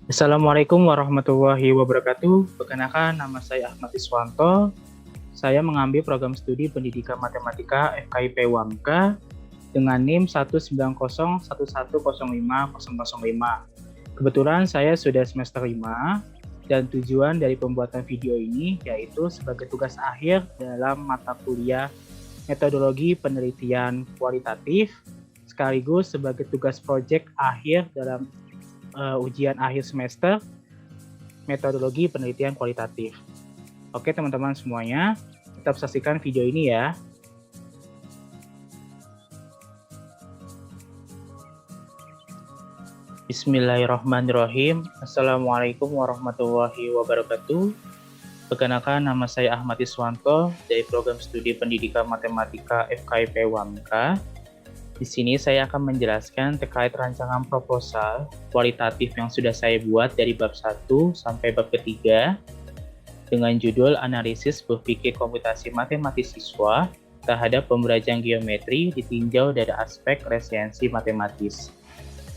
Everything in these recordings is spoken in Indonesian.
Assalamualaikum warahmatullahi wabarakatuh. Perkenalkan, nama saya Ahmad Iswanto. Saya mengambil program studi Pendidikan Matematika FKIP UAMKA dengan NIM 19011050005. Kebetulan saya sudah semester 5 dan tujuan dari pembuatan video ini yaitu sebagai tugas akhir dalam mata kuliah Metodologi Penelitian Kualitatif sekaligus sebagai tugas proyek akhir dalam ujian akhir semester metodologi penelitian kualitatif. Oke teman-teman semuanya, tetap saksikan video ini ya. Bismillahirrahmanirrahim. Assalamualaikum warahmatullahi wabarakatuh. Perkenalkan, nama saya Ahmad Iswanto dari program studi Pendidikan Matematika FKIP UAMKA. Di sini saya akan menjelaskan terkait rancangan proposal kualitatif yang sudah saya buat dari bab 1 sampai bab ketiga dengan judul Analisis Berpikir Komputasi Matematis Siswa terhadap Pembelajaran Geometri ditinjau dari aspek resensi matematis.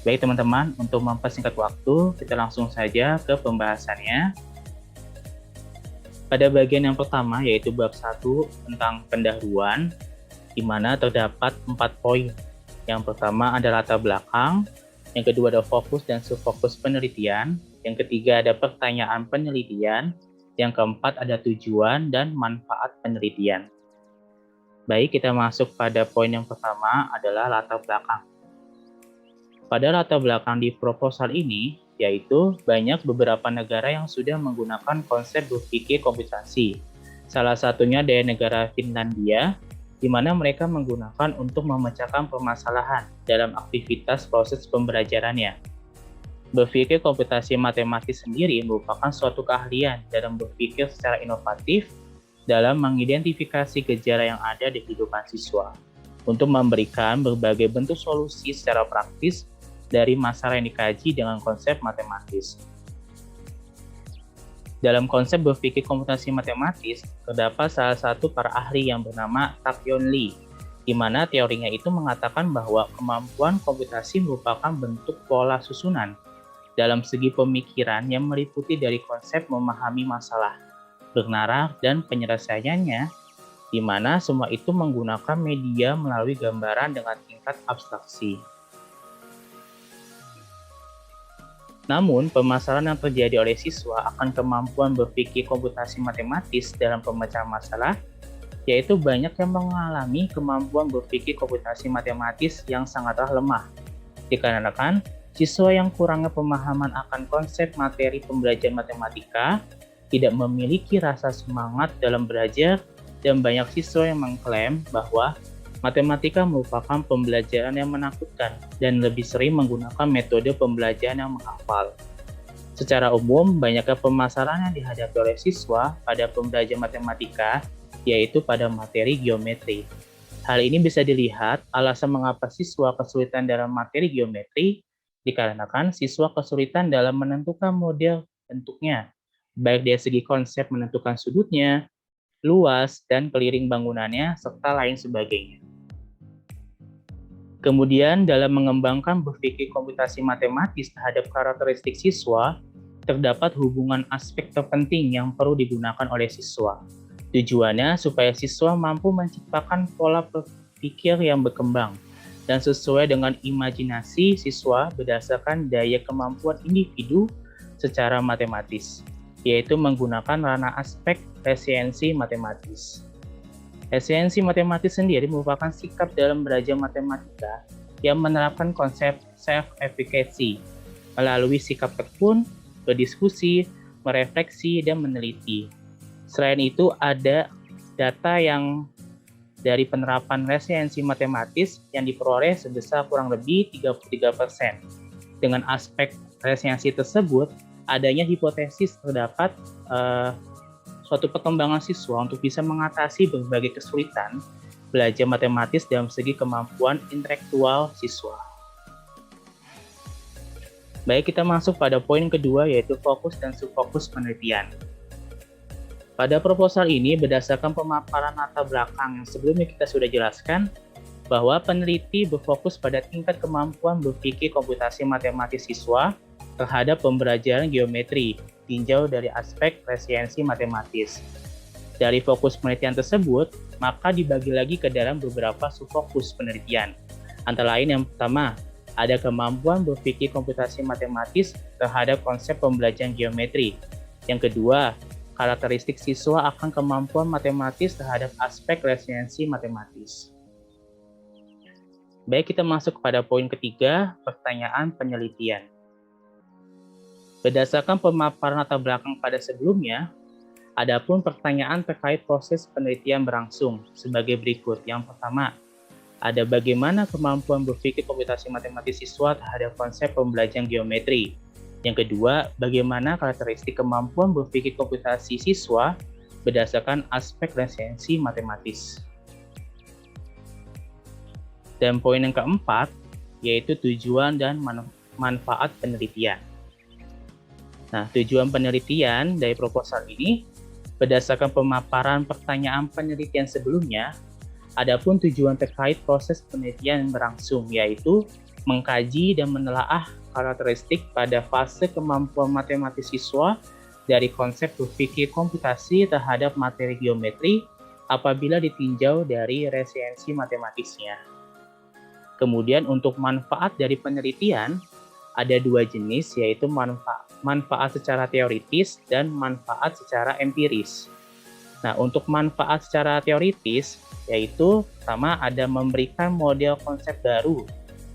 Baik teman-teman, untuk mempersingkat waktu, kita langsung saja ke pembahasannya. Pada bagian yang pertama yaitu bab 1 tentang pendahuluan, di mana terdapat 4 poin. Yang pertama ada latar belakang, yang kedua ada fokus dan subfokus penelitian, yang ketiga ada pertanyaan penelitian, yang keempat ada tujuan dan manfaat penelitian. Baik, kita masuk pada poin yang pertama adalah latar belakang. Pada latar belakang di proposal ini, yaitu banyak beberapa negara yang sudah menggunakan konsep berpikir komputasi. Salah satunya dari negara Finlandia, di mana mereka menggunakan untuk memecahkan permasalahan dalam aktivitas proses pembelajarannya. Berpikir komputasi matematis sendiri merupakan suatu keahlian dalam berpikir secara inovatif dalam mengidentifikasi gejala yang ada di kehidupan siswa untuk memberikan berbagai bentuk solusi secara praktis dari masalah yang dikaji dengan konsep matematis. Dalam konsep berpikir komputasi matematis, terdapat salah satu para ahli yang bernama Tak-Yeon Lee, di mana teorinya itu mengatakan bahwa kemampuan komputasi merupakan bentuk pola susunan dalam segi pemikiran yang meliputi dari konsep memahami masalah, bernalar, dan penyelesaiannya, di mana semua itu menggunakan media melalui gambaran dengan tingkat abstraksi. Namun, permasalahan yang terjadi oleh siswa akan kemampuan berpikir komputasi matematis dalam pemecahan masalah, yaitu banyak yang mengalami kemampuan berpikir komputasi matematis yang sangatlah lemah, dikarenakan siswa yang kurangnya pemahaman akan konsep materi pembelajaran matematika, tidak memiliki rasa semangat dalam belajar, dan banyak siswa yang mengklaim bahwa matematika merupakan pembelajaran yang menakutkan dan lebih sering menggunakan metode pembelajaran yang menghafal. Secara umum, banyaknya permasalahan yang dihadapi oleh siswa pada pembelajaran matematika, yaitu pada materi geometri. Hal ini bisa dilihat alasan mengapa siswa kesulitan dalam materi geometri, dikarenakan siswa kesulitan dalam menentukan model bentuknya, baik dari segi konsep menentukan sudutnya, luas, dan keliling bangunannya, serta lain sebagainya. Kemudian dalam mengembangkan berpikir komputasi matematis terhadap karakteristik siswa, terdapat hubungan aspek terpenting yang perlu digunakan oleh siswa. Tujuannya supaya siswa mampu menciptakan pola berpikir yang berkembang dan sesuai dengan imajinasi siswa berdasarkan daya kemampuan individu secara matematis, yaitu menggunakan ranah aspek resensi matematis. Resensi matematis sendiri merupakan sikap dalam belajar matematika yang menerapkan konsep self-efficacy melalui sikap tekun, berdiskusi, merefleksi, dan meneliti. Selain itu, ada data yang dari penerapan resensi matematis yang diperoleh sebesar kurang lebih 33%. Dengan aspek resensi tersebut, adanya hipotesis terdapat suatu perkembangan siswa untuk bisa mengatasi berbagai kesulitan belajar matematis dalam segi kemampuan intelektual siswa. Baik, kita masuk pada poin kedua yaitu fokus dan subfokus penelitian. Pada proposal ini berdasarkan pemaparan latar belakang yang sebelumnya kita sudah jelaskan bahwa peneliti berfokus pada tingkat kemampuan berpikir komputasi matematis siswa terhadap pembelajaran geometri, tinjau dari aspek resiliensi matematis. Dari fokus penelitian tersebut, maka dibagi lagi ke dalam beberapa subfokus penelitian. Antara lain yang pertama, ada kemampuan berpikir komputasi matematis terhadap konsep pembelajaran geometri. Yang kedua, karakteristik siswa akan kemampuan matematis terhadap aspek resiliensi matematis. Baik, kita masuk kepada poin ketiga, pertanyaan penelitian. Berdasarkan pemaparan latar belakang pada sebelumnya, adapun pertanyaan terkait proses penelitian berlangsung sebagai berikut. Yang pertama, ada bagaimana kemampuan berpikir komputasi matematis siswa terhadap konsep pembelajaran geometri. Yang kedua, bagaimana karakteristik kemampuan berpikir komputasi siswa berdasarkan aspek resiliensi matematis. Dan poin yang keempat, yaitu tujuan dan manfaat penelitian. Nah, tujuan penelitian dari proposal ini, berdasarkan pemaparan pertanyaan penelitian sebelumnya, adapun tujuan terkait proses penelitian yang berlangsung, yaitu mengkaji dan menelaah karakteristik pada fase kemampuan matematis siswa dari konsep berpikir komputasi terhadap materi geometri apabila ditinjau dari resiliensi matematisnya. Kemudian untuk manfaat dari penelitian, ada dua jenis, yaitu manfaat secara teoritis dan manfaat secara empiris. Nah, untuk manfaat secara teoritis, yaitu pertama ada memberikan model konsep baru,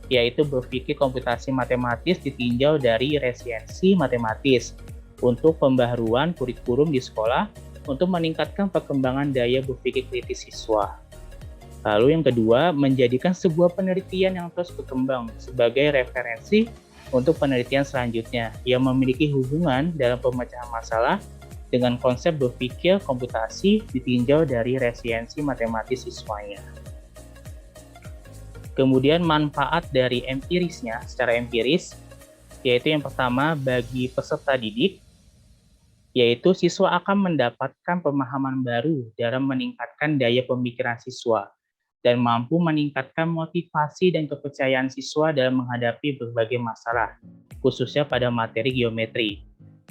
yaitu berpikir komputasi matematis ditinjau dari resiliensi matematis untuk pembaharuan kurikulum di sekolah untuk meningkatkan perkembangan daya berpikir kritis siswa. Lalu yang kedua, menjadikan sebuah penelitian yang terus berkembang sebagai referensi untuk penelitian selanjutnya yang memiliki hubungan dalam pemecahan masalah dengan konsep berpikir komputasi ditinjau dari resiliensi matematis siswanya. Kemudian manfaat dari empirisnya secara empiris, yaitu yang pertama bagi peserta didik, yaitu siswa akan mendapatkan pemahaman baru dalam meningkatkan daya pemikiran siswa dan mampu meningkatkan motivasi dan kepercayaan siswa dalam menghadapi berbagai masalah, khususnya pada materi geometri.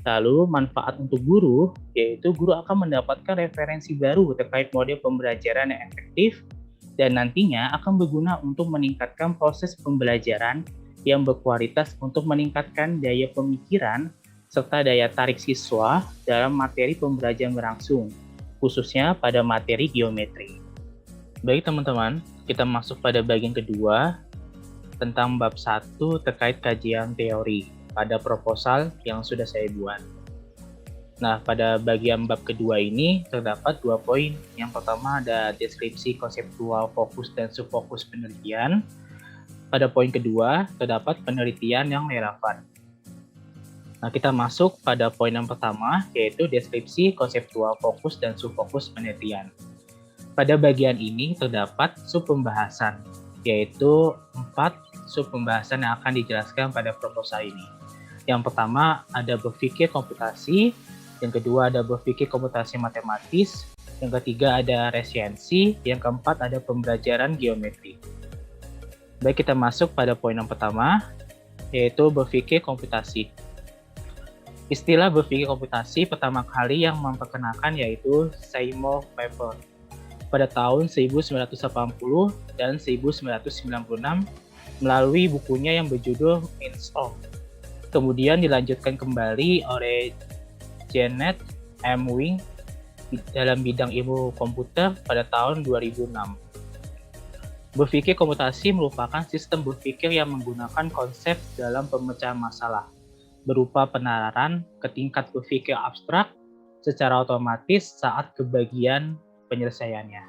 Lalu manfaat untuk guru, yaitu guru akan mendapatkan referensi baru terkait model pembelajaran yang efektif dan nantinya akan berguna untuk meningkatkan proses pembelajaran yang berkualitas untuk meningkatkan daya pemikiran serta daya tarik siswa dalam materi pembelajaran berlangsung, khususnya pada materi geometri. Baik teman-teman, kita masuk pada bagian kedua tentang bab 1 terkait kajian teori pada proposal yang sudah saya buat. Nah, pada bagian bab kedua ini terdapat 2 poin. Yang pertama ada deskripsi konseptual fokus dan subfokus penelitian. Pada poin kedua terdapat penelitian yang relevan. Nah, kita masuk pada poin yang pertama, yaitu deskripsi konseptual fokus dan subfokus penelitian. Pada bagian ini terdapat subpembahasan, yaitu 4 subpembahasan yang akan dijelaskan pada proposal ini. Yang pertama ada berpikir komputasi, yang kedua ada berpikir komputasi matematis, yang ketiga ada resiliensi, yang keempat ada pembelajaran geometri. Baik, kita masuk pada poin yang pertama, yaitu berpikir komputasi. Istilah berpikir komputasi pertama kali yang memperkenalkan yaitu Seymour Papert pada tahun 1980 dan 1996 melalui bukunya yang berjudul Means of. Kemudian dilanjutkan kembali oleh Janet M. Wing dalam bidang ilmu komputer pada tahun 2006. Berpikir komputasi merupakan sistem berpikir yang menggunakan konsep dalam pemecahan masalah, berupa penalaran ke tingkat berpikir abstrak secara otomatis saat kebagian penyelesaiannya.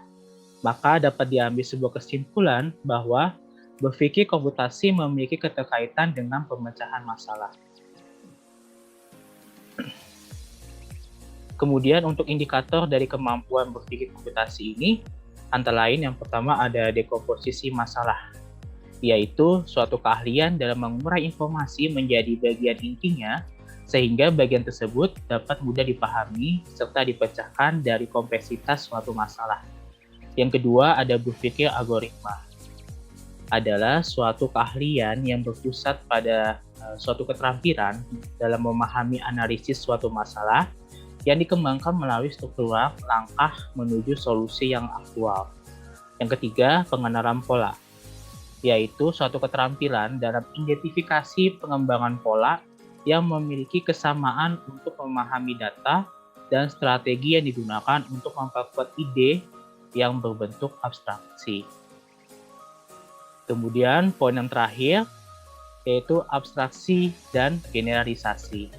Maka dapat diambil sebuah kesimpulan bahwa berpikir komputasi memiliki keterkaitan dengan pemecahan masalah. Kemudian untuk indikator dari kemampuan berpikir komputasi ini, antara lain yang pertama ada dekomposisi masalah, yaitu suatu keahlian dalam mengurai informasi menjadi bagian intinya sehingga bagian tersebut dapat mudah dipahami serta dipecahkan dari kompleksitas suatu masalah. Yang kedua ada berpikir algoritma. adalah suatu keahlian yang berpusat pada suatu keterampilan dalam memahami analisis suatu masalah yang dikembangkan melalui struktur langkah menuju solusi yang aktual. Yang ketiga, pengenalan pola, yaitu suatu keterampilan dalam identifikasi pengembangan pola yang memiliki kesamaan untuk memahami data dan strategi yang digunakan untuk memperkuat ide yang berbentuk abstraksi. Kemudian poin yang terakhir yaitu abstraksi dan generalisasi.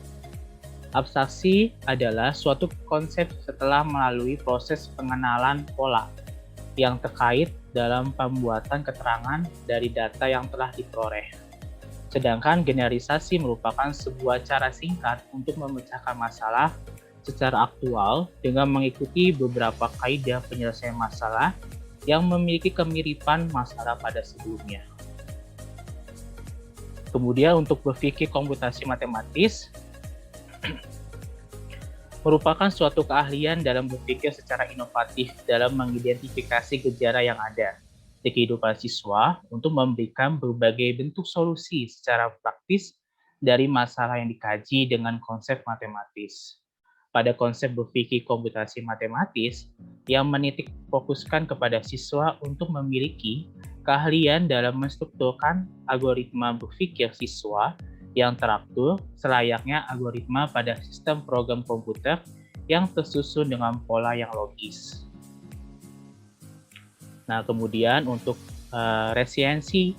Abstraksi adalah suatu konsep setelah melalui proses pengenalan pola yang terkait dalam pembuatan keterangan dari data yang telah diperoleh. Sedangkan generalisasi merupakan sebuah cara singkat untuk memecahkan masalah secara aktual dengan mengikuti beberapa kaidah penyelesaian masalah yang memiliki kemiripan masalah pada sebelumnya. Kemudian untuk berpikir komputasi matematis merupakan suatu keahlian dalam berpikir secara inovatif dalam mengidentifikasi gejala yang ada di kehidupan siswa untuk memberikan berbagai bentuk solusi secara praktis dari masalah yang dikaji dengan konsep matematis. Pada konsep berpikir komputasi matematis yang menitik fokuskan kepada siswa untuk memiliki keahlian dalam menstrukturkan algoritma berpikir siswa yang teratur selayaknya algoritma pada sistem program komputer yang tersusun dengan pola yang logis. Nah, kemudian untuk resiensi,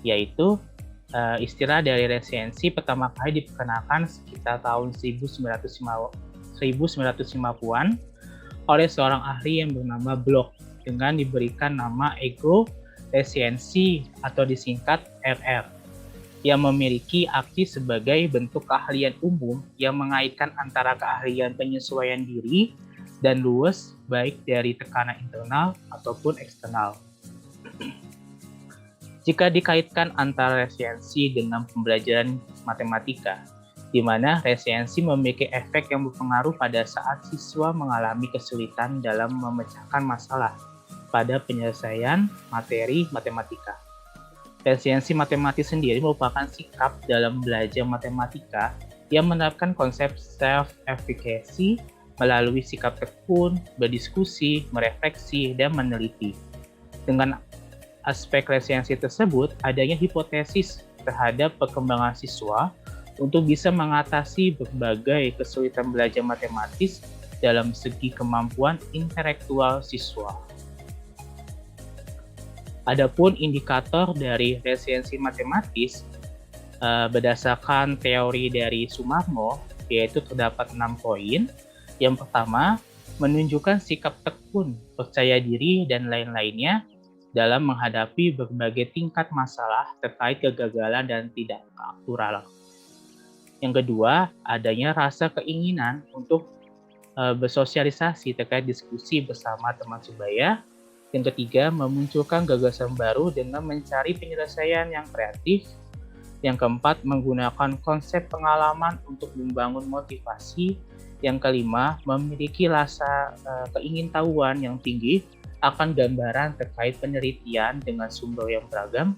yaitu istilah dari resiensi pertama kali diperkenalkan sekitar tahun 1950-an oleh seorang ahli yang bernama Bloch dengan diberikan nama ego resiensi atau disingkat RR yang memiliki arti sebagai bentuk keahlian umum yang mengaitkan antara keahlian penyesuaian diri dan luas baik dari tekanan internal ataupun eksternal. Jika dikaitkan antara resiensi dengan pembelajaran matematika, di mana resiensi memiliki efek yang berpengaruh pada saat siswa mengalami kesulitan dalam memecahkan masalah pada penyelesaian materi matematika. Resiensi matematis sendiri merupakan sikap dalam belajar matematika yang menerapkan konsep self-efficacy melalui sikap tekun, berdiskusi, merefleksi, dan meneliti. Dengan aspek resiensi tersebut, adanya hipotesis terhadap perkembangan siswa untuk bisa mengatasi berbagai kesulitan belajar matematis dalam segi kemampuan intelektual siswa. Adapun indikator dari resiensi matematis berdasarkan teori dari Sumarmo, yaitu terdapat 6 poin. Yang pertama, menunjukkan sikap tekun, percaya diri, dan lain-lainnya dalam menghadapi berbagai tingkat masalah terkait kegagalan dan tidak keakturan. Yang kedua, adanya rasa keinginan untuk bersosialisasi terkait diskusi bersama teman sebaya. Yang ketiga, memunculkan gagasan baru dengan mencari penyelesaian yang kreatif. Yang keempat, menggunakan konsep pengalaman untuk membangun motivasi. Yang kelima, memiliki rasa keingintahuan yang tinggi akan gambaran terkait penelitian dengan sumber yang beragam.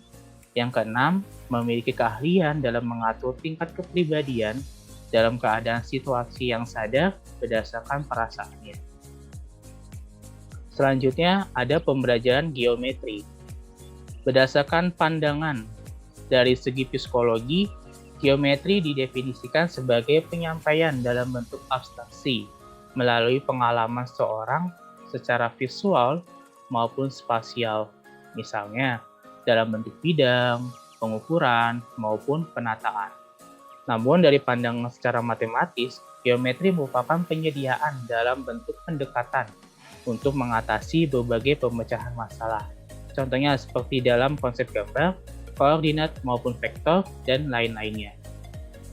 Yang keenam, memiliki keahlian dalam mengatur tingkat kepribadian dalam keadaan situasi yang sadar berdasarkan perasaannya. Selanjutnya, ada pembelajaran geometri. Berdasarkan pandangan dari segi psikologi, geometri didefinisikan sebagai penyampaian dalam bentuk abstraksi melalui pengalaman seorang secara visual maupun spasial. Misalnya, dalam bentuk bidang, pengukuran, maupun penataan. Namun dari pandangan secara matematis, geometri merupakan penyediaan dalam bentuk pendekatan untuk mengatasi berbagai pemecahan masalah. Contohnya seperti dalam konsep gambar, koordinat maupun vektor, dan lain-lainnya.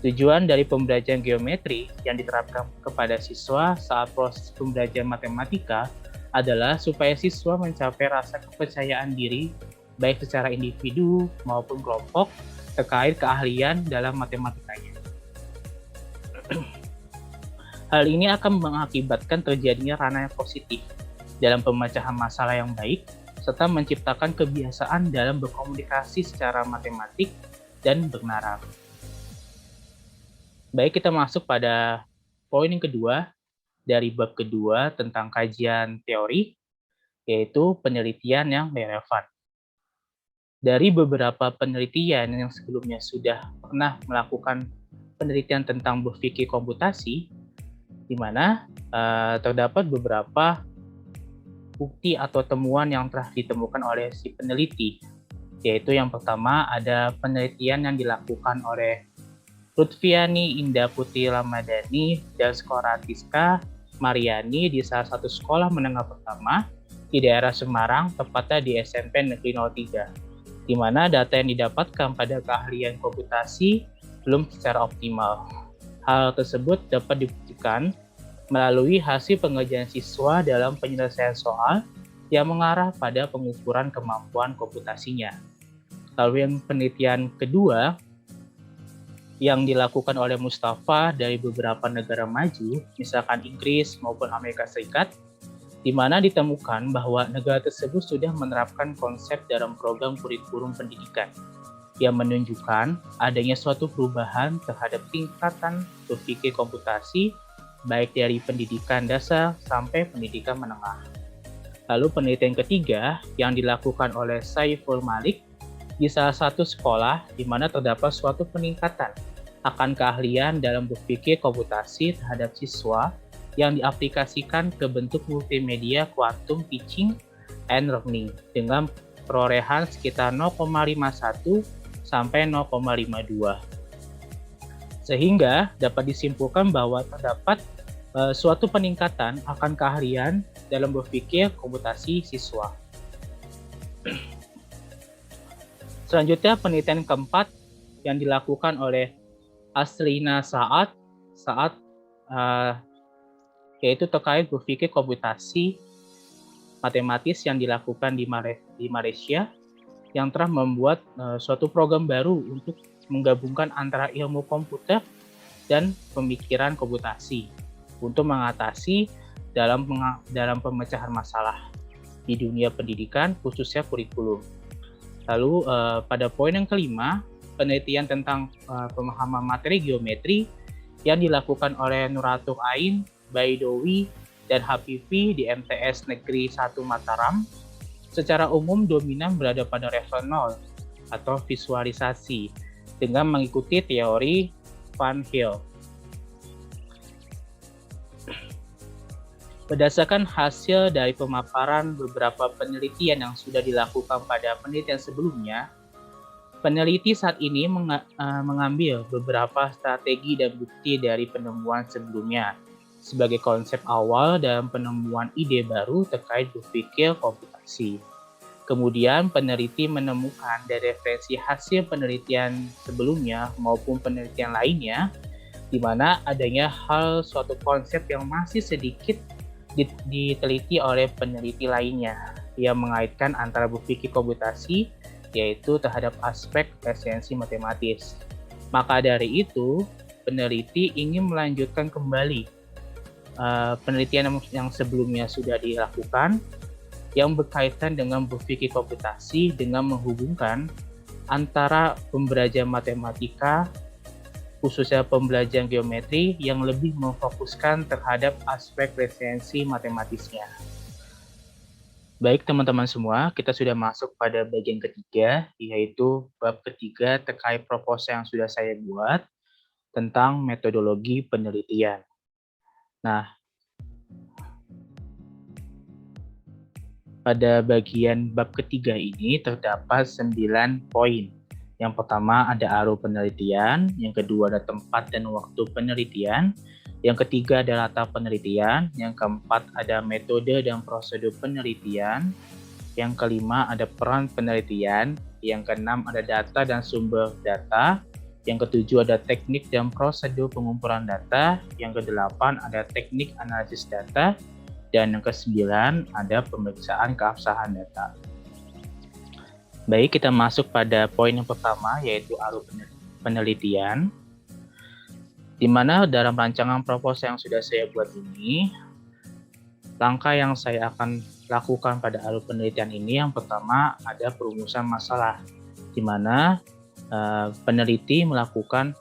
Tujuan dari pembelajaran geometri yang diterapkan kepada siswa saat proses pembelajaran matematika adalah supaya siswa mencapai rasa kepercayaan diri baik secara individu maupun kelompok terkait keahlian dalam matematikanya. Hal ini akan mengakibatkan terjadinya ranah yang positif dalam pemecahan masalah yang baik serta menciptakan kebiasaan dalam berkomunikasi secara matematik dan bernalar. Baik, kita masuk pada poin yang kedua dari bab kedua tentang kajian teori, yaitu penelitian yang relevan. Dari beberapa penelitian yang sebelumnya sudah pernah melakukan penelitian tentang berpikir komputasi, di mana terdapat beberapa bukti atau temuan yang telah ditemukan oleh si peneliti, yaitu yang pertama ada penelitian yang dilakukan oleh Lutfiani Indah Putri Ramadhani dan Skoratiska Mariani di salah satu sekolah menengah pertama di daerah Semarang, tepatnya di SMP Negeri 03, di mana data yang didapatkan pada keahlian komputasi belum secara optimal. Hal tersebut dapat dibuktikan melalui hasil pengerjaan siswa dalam penyelesaian soal yang mengarah pada pengukuran kemampuan komputasinya. Lalu yang penelitian kedua yang dilakukan oleh Mustafa dari beberapa negara maju, misalkan Inggris maupun Amerika Serikat, di mana ditemukan bahwa negara tersebut sudah menerapkan konsep dalam program kurikulum pendidikan yang menunjukkan adanya suatu perubahan terhadap tingkatan berpikir komputasi baik dari pendidikan dasar sampai pendidikan menengah. Lalu penelitian ketiga yang dilakukan oleh Saiful Malik di salah satu sekolah di mana terdapat suatu peningkatan akan keahlian dalam berpikir komputasi terhadap siswa yang diaplikasikan ke bentuk multimedia quantum teaching and learning dengan perolehan sekitar 0,51 sampai 0,52. Sehingga dapat disimpulkan bahwa terdapat suatu peningkatan akan keahlian dalam berpikir komputasi siswa. Selanjutnya penelitian keempat yang dilakukan oleh Aslina Saad yaitu terkait berpikir komputasi matematis yang dilakukan di Malaysia yang telah membuat suatu program baru untuk menggabungkan antara ilmu komputer dan pemikiran komputasi untuk mengatasi dalam pemecahan masalah di dunia pendidikan, khususnya kurikulum. Lalu pada poin yang kelima, penelitian tentang pemahaman materi geometri yang dilakukan oleh Nuratul Ain, Baidowi, dan Habibi di MTS Negeri 1 Mataram secara umum dominan berada pada level 0 atau visualisasi dengan mengikuti teori Van Hill. Berdasarkan hasil dari pemaparan beberapa penelitian yang sudah dilakukan pada penelitian sebelumnya, peneliti saat ini mengambil beberapa strategi dan bukti dari penemuan sebelumnya sebagai konsep awal dalam penemuan ide baru terkait berpikir komputasi. Kemudian peneliti menemukan dari referensi hasil penelitian sebelumnya maupun penelitian lainnya, di mana adanya suatu konsep yang masih sedikit diteliti oleh peneliti lainnya yang mengaitkan antara berpikir komputasi yaitu terhadap aspek esensi matematis. Maka dari itu, peneliti ingin melanjutkan kembali penelitian yang sebelumnya sudah dilakukan yang berkaitan dengan berpikir komputasi dengan menghubungkan antara pembelajaran matematika, khususnya pembelajaran geometri yang lebih memfokuskan terhadap aspek esensi matematisnya. Baik teman-teman semua, kita sudah masuk pada bagian ketiga, yaitu bab ketiga terkait proposal yang sudah saya buat tentang metodologi penelitian. Nah, pada bagian bab ketiga ini terdapat 9 poin. Yang pertama ada arus penelitian, yang kedua ada tempat dan waktu penelitian, yang ketiga ada latar penelitian, yang keempat ada metode dan prosedur penelitian, yang kelima ada peran penelitian, yang keenam ada data dan sumber data, yang ketujuh ada teknik dan prosedur pengumpulan data, yang kedelapan ada teknik analisis data, dan yang ke-9 ada pemeriksaan keabsahan data. Baik, kita masuk pada poin yang pertama yaitu arus penelitian. Di mana dalam rancangan proposal yang sudah saya buat ini, langkah yang saya akan lakukan pada alur penelitian ini yang pertama ada perumusan masalah, di mana peneliti melakukan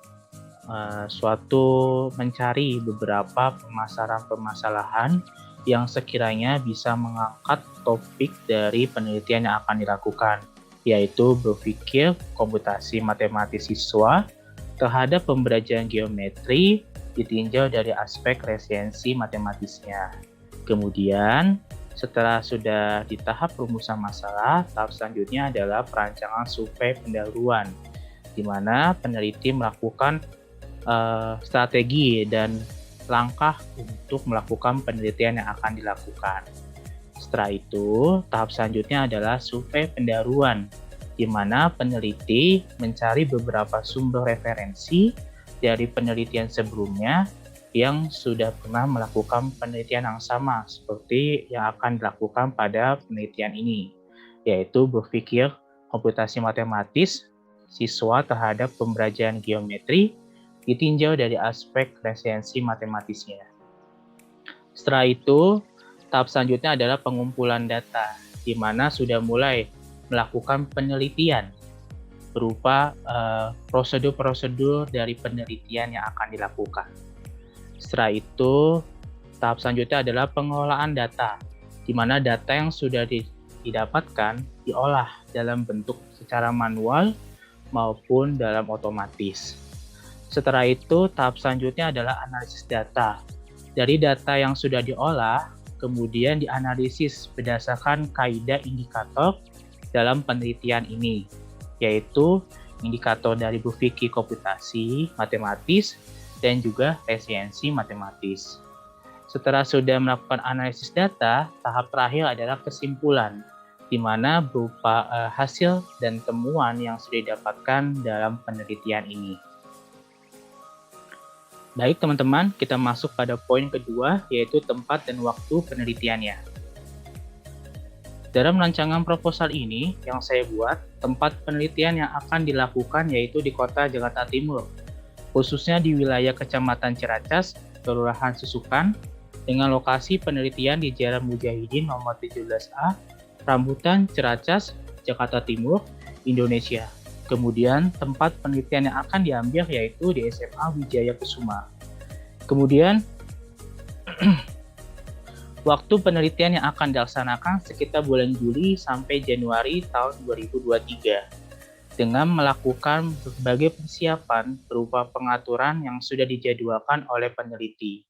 mencari beberapa permasalahan yang sekiranya bisa mengangkat topik dari penelitian yang akan dilakukan, yaitu berpikir komputasi matematis siswa terhadap pembelajaran geometri ditinjau dari aspek resensi matematisnya. Kemudian, setelah sudah di tahap perumusan masalah, tahap selanjutnya adalah perancangan survei pendahuluan, di mana peneliti melakukan strategi dan langkah untuk melakukan penelitian yang akan dilakukan. Setelah itu, tahap selanjutnya adalah survei pendahuluan, di mana peneliti mencari beberapa sumber referensi dari penelitian sebelumnya yang sudah pernah melakukan penelitian yang sama seperti yang akan dilakukan pada penelitian ini, yaitu berpikir komputasi matematis siswa terhadap pembelajaran geometri ditinjau dari aspek resensi matematisnya. Setelah itu, tahap selanjutnya adalah pengumpulan data, di mana sudah mulai melakukan penelitian berupa prosedur-prosedur dari penelitian yang akan dilakukan. Setelah itu, tahap selanjutnya adalah pengelolaan data, di mana data yang sudah didapatkan diolah dalam bentuk secara manual maupun dalam otomatis. Setelah itu, tahap selanjutnya adalah analisis data. Dari data yang sudah diolah, kemudian dianalisis berdasarkan kaidah indikator dalam penelitian ini, yaitu indikator dari berpikir komputasi matematis dan juga resensi matematis. Setelah sudah melakukan analisis data, tahap terakhir adalah kesimpulan, di mana berupa hasil dan temuan yang sudah didapatkan dalam penelitian ini. Baik teman-teman, kita masuk pada poin kedua, yaitu tempat dan waktu penelitiannya. Dalam rancangan proposal ini yang saya buat, tempat penelitian yang akan dilakukan yaitu di kota Jakarta Timur, khususnya di wilayah Kecamatan Ciracas, Kelurahan Susukan, dengan lokasi penelitian di Jalan Mujahidin nomor 17A, Rambutan, Ciracas, Jakarta Timur, Indonesia. Kemudian tempat penelitian yang akan diambil yaitu di SMA Wijaya Kusuma. Kemudian waktu penelitian yang akan dilaksanakan sekitar bulan Juli sampai Januari tahun 2023 dengan melakukan berbagai persiapan berupa pengaturan yang sudah dijadwalkan oleh peneliti.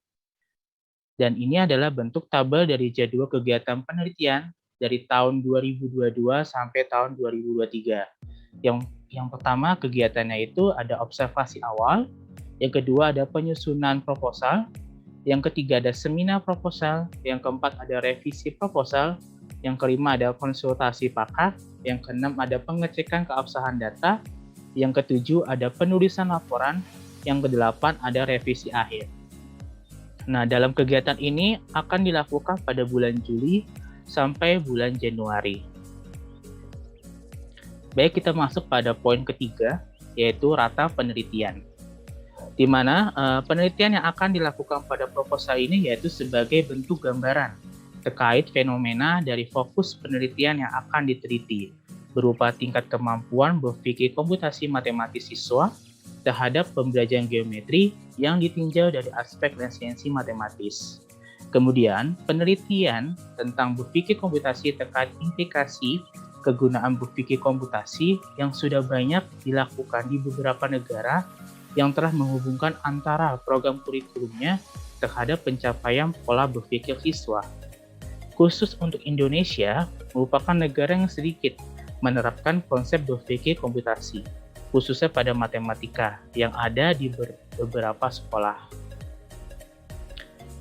Dan ini adalah bentuk tabel dari jadwal kegiatan penelitian dari tahun 2022 sampai tahun 2023. Yang pertama kegiatannya itu ada observasi awal, yang kedua ada penyusunan proposal, yang ketiga ada seminar proposal, yang keempat ada revisi proposal, yang kelima ada konsultasi pakar, yang keenam ada pengecekan keabsahan data, yang ketujuh ada penulisan laporan, yang kedelapan ada revisi akhir. Nah, dalam kegiatan ini akan dilakukan pada bulan Juli sampai bulan Januari. Baik, kita masuk pada poin ketiga, yaitu rata penelitian. Di mana penelitian yang akan dilakukan pada proposal ini yaitu sebagai bentuk gambaran terkait fenomena dari fokus penelitian yang akan diteliti, berupa tingkat kemampuan berpikir komputasi matematis siswa terhadap pembelajaran geometri yang ditinjau dari aspek resensi matematis. Kemudian, penelitian tentang berpikir komputasi terkait implikasi kegunaan berpikir komputasi yang sudah banyak dilakukan di beberapa negara yang telah menghubungkan antara program kurikulumnya terhadap pencapaian pola berpikir siswa. Khusus untuk Indonesia, merupakan negara yang sedikit menerapkan konsep berpikir komputasi, khususnya pada matematika yang ada di beberapa sekolah.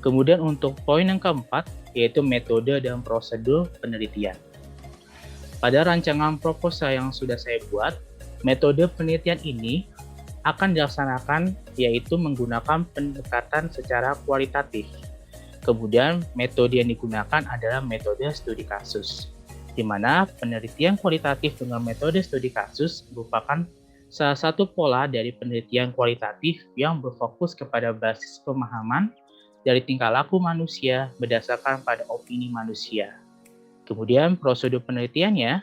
Kemudian untuk poin yang keempat, yaitu metode dan prosedur penelitian. Pada rancangan proposal yang sudah saya buat, metode penelitian ini akan dilaksanakan yaitu menggunakan pendekatan secara kualitatif. Kemudian metode yang digunakan adalah metode studi kasus, di mana penelitian kualitatif dengan metode studi kasus merupakan salah satu pola dari penelitian kualitatif yang berfokus kepada basis pemahaman dari tingkah laku manusia berdasarkan pada opini manusia. Kemudian prosedur penelitiannya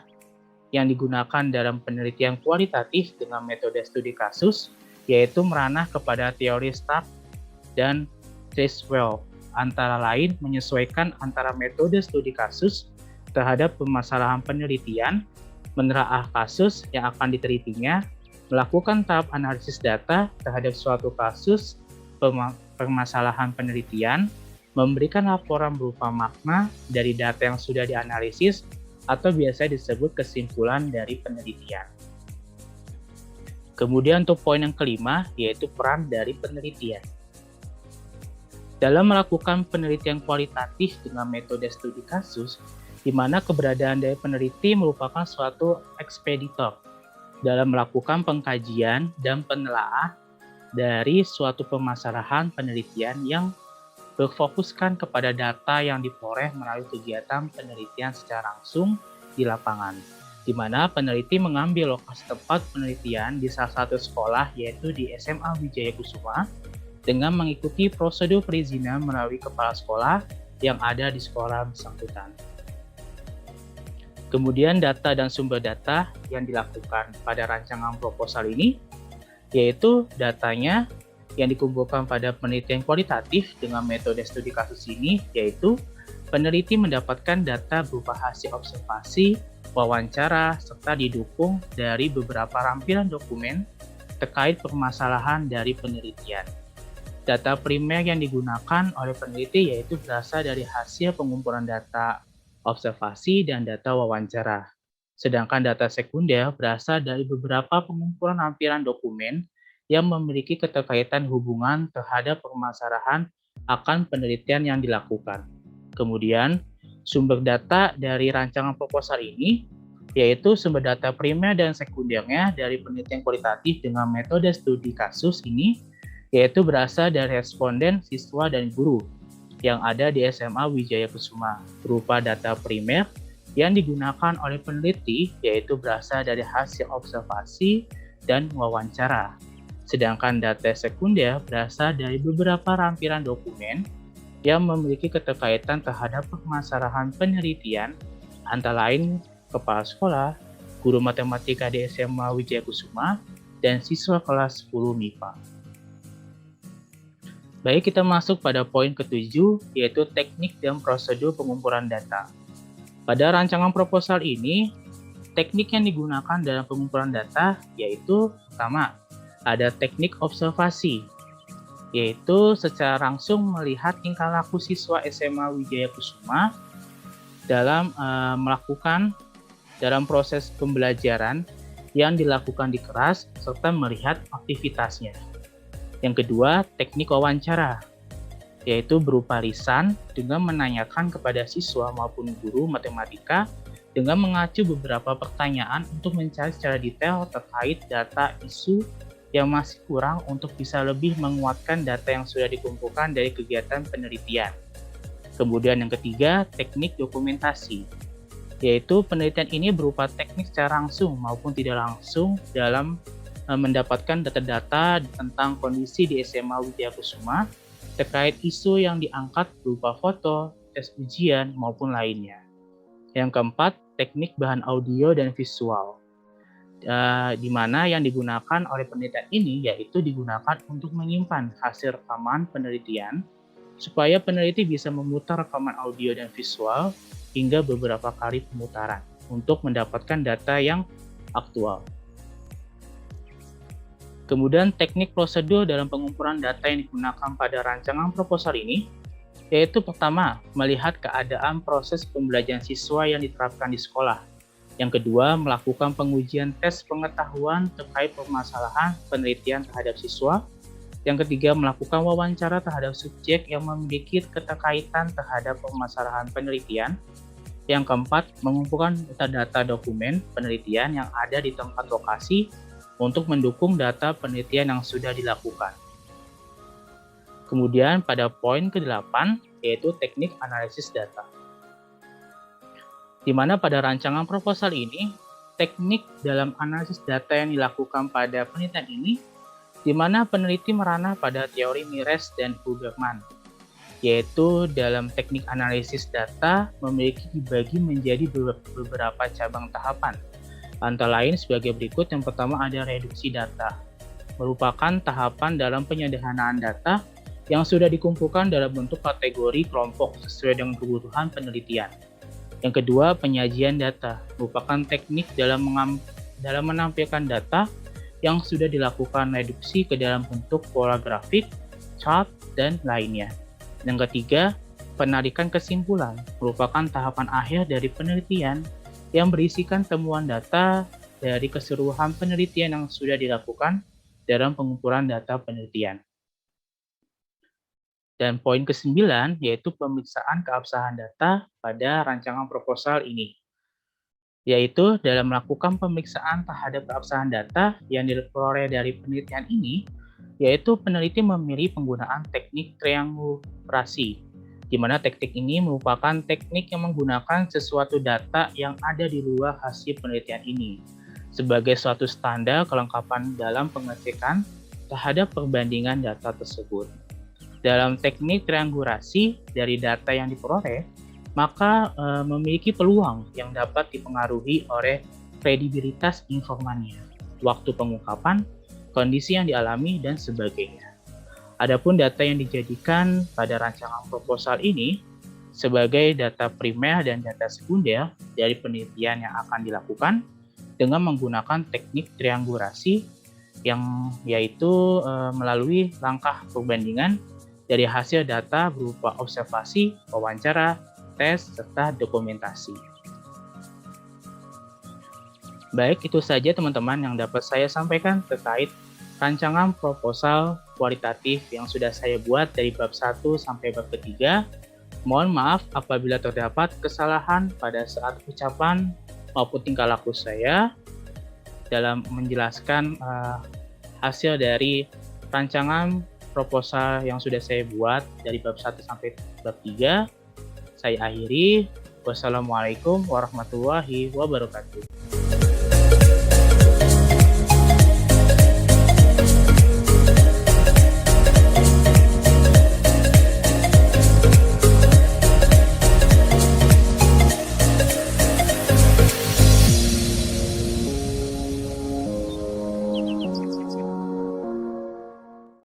yang digunakan dalam penelitian kualitatif dengan metode studi kasus, yaitu meranah kepada teori Stark dan Treswell, antara lain menyesuaikan antara metode studi kasus terhadap permasalahan penelitian, menelaah kasus yang akan ditelitinya, melakukan tahap analisis data terhadap suatu kasus permasalahan penelitian, memberikan laporan berupa makna dari data yang sudah dianalisis, atau biasa disebut kesimpulan dari penelitian. Kemudian untuk poin yang kelima, yaitu peran dari penelitian. Dalam melakukan penelitian kualitatif dengan metode studi kasus, di mana keberadaan dari peneliti merupakan suatu ekspeditor dalam melakukan pengkajian dan penelaahan dari suatu permasalahan penelitian yang berfokuskan kepada data yang diperoleh melalui kegiatan penelitian secara langsung di lapangan, di mana peneliti mengambil lokasi tempat penelitian di salah satu sekolah, yaitu di SMA Wijaya Kusuma, dengan mengikuti prosedur perizinan melalui kepala sekolah yang ada di sekolah bersangkutan. Kemudian data dan sumber data yang dilakukan pada rancangan proposal ini, yaitu datanya yang dikumpulkan pada penelitian kualitatif dengan metode studi kasus ini, yaitu peneliti mendapatkan data berupa hasil observasi, wawancara, serta didukung dari beberapa lampiran dokumen terkait permasalahan dari penelitian. Data primer yang digunakan oleh peneliti yaitu berasal dari hasil pengumpulan data observasi dan data wawancara. Sedangkan data sekunder berasal dari beberapa pengumpulan lampiran dokumen yang memiliki keterkaitan hubungan terhadap permasalahan akan penelitian yang dilakukan. Kemudian, sumber data dari rancangan proposal ini, yaitu sumber data primer dan sekundernya dari penelitian kualitatif dengan metode studi kasus ini, yaitu berasal dari responden, siswa, dan guru yang ada di SMA Wijaya Kusuma, berupa data primer yang digunakan oleh peneliti, yaitu berasal dari hasil observasi dan wawancara. Sedangkan data sekunder berasal dari beberapa lampiran dokumen yang memiliki keterkaitan terhadap permasalahan penelitian, antara lain kepala sekolah, guru matematika di SMA Wijaya Kusuma, dan siswa kelas 10 MIPA. Baik, kita masuk pada poin ketujuh, yaitu teknik dan prosedur pengumpulan data. Pada rancangan proposal ini, teknik yang digunakan dalam pengumpulan data yaitu pertama, ada teknik observasi, yaitu secara langsung melihat tingkah laku siswa SMA Wijaya Kusuma dalam melakukan dalam proses pembelajaran yang dilakukan di kelas serta melihat aktivitasnya. Yang kedua, teknik wawancara, yaitu berupa lisan dengan menanyakan kepada siswa maupun guru matematika dengan mengacu beberapa pertanyaan untuk mencari secara detail terkait data isu yang masih kurang untuk bisa lebih menguatkan data yang sudah dikumpulkan dari kegiatan penelitian. Kemudian yang ketiga, teknik dokumentasi, yaitu penelitian ini berupa teknik secara langsung maupun tidak langsung dalam mendapatkan data-data tentang kondisi di SMA Wijaya Kusuma terkait isu yang diangkat berupa foto, tes ujian, maupun lainnya. Yang keempat, teknik bahan audio dan visual, di mana yang digunakan oleh penelitian ini yaitu digunakan untuk menyimpan hasil rekaman penelitian supaya peneliti bisa memutar rekaman audio dan visual hingga beberapa kali pemutaran untuk mendapatkan data yang aktual. Kemudian teknik prosedur dalam pengumpulan data yang digunakan pada rancangan proposal ini yaitu pertama, melihat keadaan proses pembelajaran siswa yang diterapkan di sekolah. Yang kedua, melakukan pengujian tes pengetahuan terkait permasalahan penelitian terhadap siswa. Yang ketiga, melakukan wawancara terhadap subjek yang memiliki keterkaitan terhadap permasalahan penelitian. Yang keempat, mengumpulkan data-data dokumen penelitian yang ada di tempat lokasi untuk mendukung data penelitian yang sudah dilakukan. Kemudian pada poin ke-8, yaitu teknik analisis data. Di mana pada rancangan proposal ini, teknik dalam analisis data yang dilakukan pada penelitian ini, di mana peneliti meranah pada teori Mires dan Huberman, yaitu dalam teknik analisis data memiliki dibagi menjadi beberapa cabang tahapan. Antara lain sebagai berikut. Yang pertama ada reduksi data, merupakan tahapan dalam penyederhanaan data yang sudah dikumpulkan dalam bentuk kategori kelompok sesuai dengan kebutuhan penelitian. Yang kedua, penyajian data, merupakan teknik dalam menampilkan data yang sudah dilakukan reduksi ke dalam bentuk pola grafik, chart, dan lainnya. Yang ketiga, penarikan kesimpulan, merupakan tahapan akhir dari penelitian yang berisikan temuan data dari keseluruhan penelitian yang sudah dilakukan dalam pengumpulan data penelitian. Dan poin ke-9 yaitu pemeriksaan keabsahan data pada rancangan proposal ini, yaitu dalam melakukan pemeriksaan terhadap keabsahan data yang diperoleh dari penelitian ini, yaitu peneliti memilih penggunaan teknik triangulasi, di mana teknik ini merupakan teknik yang menggunakan sesuatu data yang ada di luar hasil penelitian ini sebagai suatu standar kelengkapan dalam pengecekan terhadap perbandingan data tersebut. Dalam teknik triangulasi dari data yang diperoleh, maka memiliki peluang yang dapat dipengaruhi oleh kredibilitas informannya, waktu pengungkapan, kondisi yang dialami, dan sebagainya. Adapun data yang dijadikan pada rancangan proposal ini sebagai data primer dan data sekunder dari penelitian yang akan dilakukan dengan menggunakan teknik triangulasi yang yaitu melalui langkah perbandingan dari hasil data berupa observasi, wawancara, tes, serta dokumentasi. Baik, itu saja teman-teman yang dapat saya sampaikan terkait rancangan proposal kualitatif yang sudah saya buat dari bab 1 sampai bab ketiga. Mohon maaf apabila terdapat kesalahan pada saat ucapan maupun tingkah laku saya dalam menjelaskan hasil dari rancangan proposal yang sudah saya buat dari bab 1 sampai bab 3. Saya akhiri. Wassalamualaikum warahmatullahi wabarakatuh.